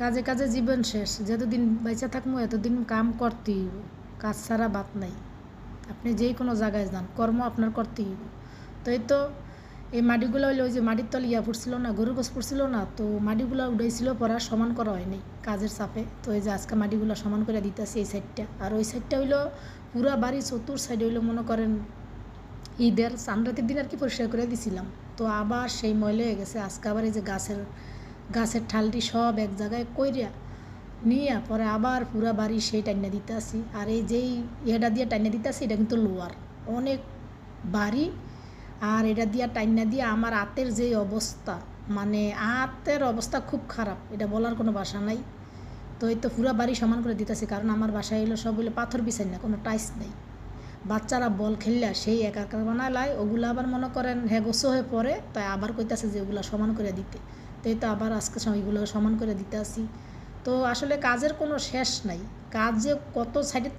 কাজে কাজে জীবন শেষ, যতদিন বেঁচে থাকবো এতদিন কাম করতেই হইব। কাজ ছাড়া বাত নাই। আপনি যেই কোনো জায়গায় যান, কর্ম আপনার করতেই হইব। তো এই তো এই মাটিগুলো হইলো, ওই যে মাটির তল পড়ছিল না, গরুর গোছ পড়ছিল না, তো মাটিগুলো উঠাইছিল, পরা সমান করা হয়নি কাজের চাপে। তো এই যে আজকে মাটিগুলো সমান করে দিতেছি এই সাইডটা, আর ওই সাইডটা হইলো পুরা বাড়ি চতুর সাইডে হইলো মনে করেন ঈদের চান্দ্রাতির দিন আর কি পরিষ্কার করে দিছিলাম। তো আবার সেই ময়লা হয়ে গেছে। আজকে আবার এই যে গাছের ঠালটি সব এক জায়গায় কইরা নিয়ে পরে আবার পুরা বাড়ি সেই টাইনা দিতে আসি। আর এই যেই ইয়েটা দিয়ে টাইনা দিতে আসি, এটা কিন্তু লোয়ার অনেক বাড়ি। আর এটা দিয়া টাইনা দিয়ে আমার হাতের যেই অবস্থা, মানে হাতের অবস্থা খুব খারাপ, এটা বলার কোনো ভাষা নাই। তো এই তো পুরা বাড়ি সমান করে দিতেছি, কারণ আমার বাসায় এলো সব হইলো পাথর বিছাই না, কোনো টাইস নেই। বাচ্চারা বল খেললে সেই একাকার বানায় লাই, ওগুলো আবার মনে করেন গোছো হয়ে পড়ে, তাই আবার কইতাছে যে ওগুলো সমান করে দিতে। তো এই তো আবার আজকে ওইগুলো সমান করে দিতে আসি। তো আসলে কাজের কোনো শেষ নাই, কাজ যে কত সাইডে